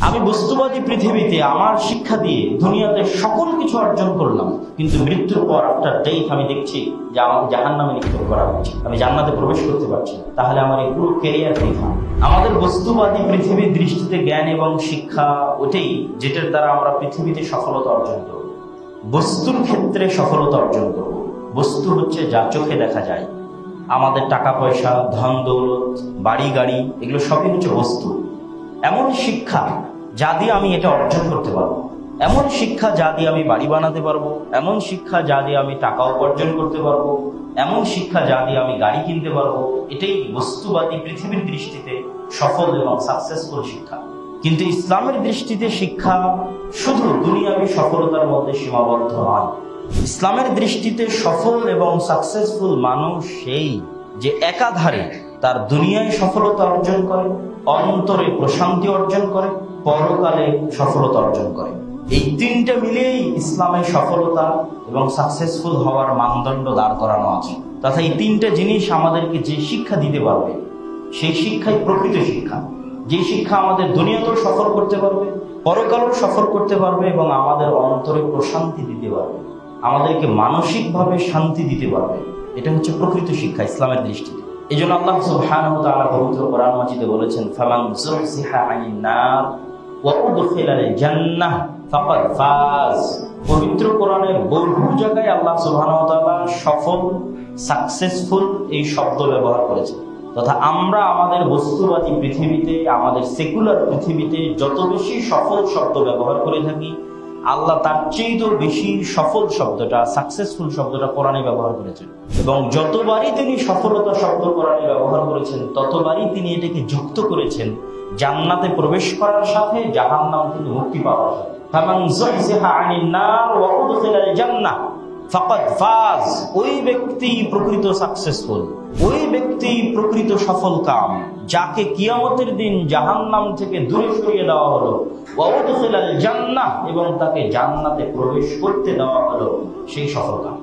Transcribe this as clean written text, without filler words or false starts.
আমি বস্তুবাদী পৃথিবীতে আমার শিক্ষা দিয়ে দুনিয়াতে সকল কিছু অর্জন করলাম, কিন্তু মৃত্যুর পর আফটার ডেথ আমি দেখছি যে আমাকে জাহান্নামে নিক্ষেপ করা হচ্ছে, আমি জান্নাতে প্রবেশ করতে পারছি না। তাহলে আমার এই পুরো ক্যারিয়ার বৃথা। আমাদের বস্তুবাদী পৃথিবীর দৃষ্টিতে জ্ঞান এবং শিক্ষা ওটাই যেটার দ্বারা আমরা পৃথিবীতে সফলতা অর্জন করব, বস্তুর ক্ষেত্রে সফলতা অর্জন করব। বস্তু হচ্ছে যা চোখে দেখা যায়, আমাদের টাকা পয়সা, ধন দৌলত, বাড়ি গাড়ি, এগুলো সবই হচ্ছে বস্তু। এমন শিক্ষা যা দিয়ে আমি এটা অর্জন করতে পারবো, এমন শিক্ষা যা দিয়ে আমি বাড়ি বানাতে পারবো, এমন শিক্ষা যা দিয়ে আমি টাকা উপার্জন করতে পারবো, এমন শিক্ষা যা দিয়ে আমি গাড়ি কিনতে পারবো, এটাই বস্তুবাদী পৃথিবীর দৃষ্টিতে সফল এবং সাকসেসফুল শিক্ষা। কিন্তু ইসলামের দৃষ্টিতে শিক্ষা শুধু দুনিয়াবী সফলতার মধ্যে সীমাবদ্ধ নয়। ইসলামের দৃষ্টিতে সফল এবং সাকসেসফুল মানুষ সেই যে একাধারে তার দুনিয়ায় সফলতা অর্জন করে, অন্তরে প্রশান্তি অর্জন করে, পরকালে সফলতা অর্জন করে। এই তিনটা মিলেই ইসলামের সফলতা এবং সাকসেসফুল হওয়ার মানদণ্ড দাঁড় করানো আছে। তথা এই তিনটা জিনিস আমাদেরকে যে শিক্ষা দিতে পারবে সেই শিক্ষাই প্রকৃত শিক্ষা, যে শিক্ষা আমাদের দুনিয়াতেও সফল করতে পারবে, পরকালেও সফল করতে পারবে এবং আমাদের অন্তরে প্রশান্তি দিতে পারবে, আমাদেরকে মানসিকভাবে শান্তি দিতে পারবে। এটা হচ্ছে প্রকৃত শিক্ষা ইসলামের দৃষ্টিতে। এই জন্য আল্লাহ সুবহানাহু ওয়া তাআলা পবিত্র কোরআন মাজিদে বলেছেন, ফামান যুহজিহা আনিন নার ওয়া উদখিলাল জান্নাহ ফাকাদ ফাজ। পবিত্র কোরআনের বহু জায়গায় আল্লাহ সুবহানাহু ওয়া তাআলা সফল, সাকসেসফুল এই শব্দ ব্যবহার করেছেন। তথা আমরা আমাদের বস্তুবাদী পৃথিবীতে, আমাদের সেকুলার পৃথিবীতে যত বেশি সফল শব্দ ব্যবহার করে থাকি, আল্লাহ তার চেয়েও বেশি সফল শব্দটা, সাকসেসফুল শব্দটা কোরআনে ব্যবহার করেছেন। এবং যতবারই তিনি সফলতা শব্দ কোরআনে ব্যবহার করেছেন, ততবারই তিনি এটাকে যুক্ত করেছেন জান্নাতে প্রবেশ করার সাথে, জাহান্নাম থেকে মুক্তি পাওয়ার সাথে। ফামান যুহজিহা আনিন নার ওয়া উদখিলাল জান্নাহ ফাকাদ ফাজ। ওই ব্যক্তি প্রকৃত সাকসেসফুল, ওই ব্যক্তি প্রকৃত সফল কাম, যাকে কিয়ামতের দিন জাহান্নাম থেকে দূরে সরিয়ে দেওয়া হলো, ওয়া উদখিলাল জান্নাহ, এবং তাকে জান্নাতে প্রবেশ করতে দেওয়া হলো, সেই সফল কাম।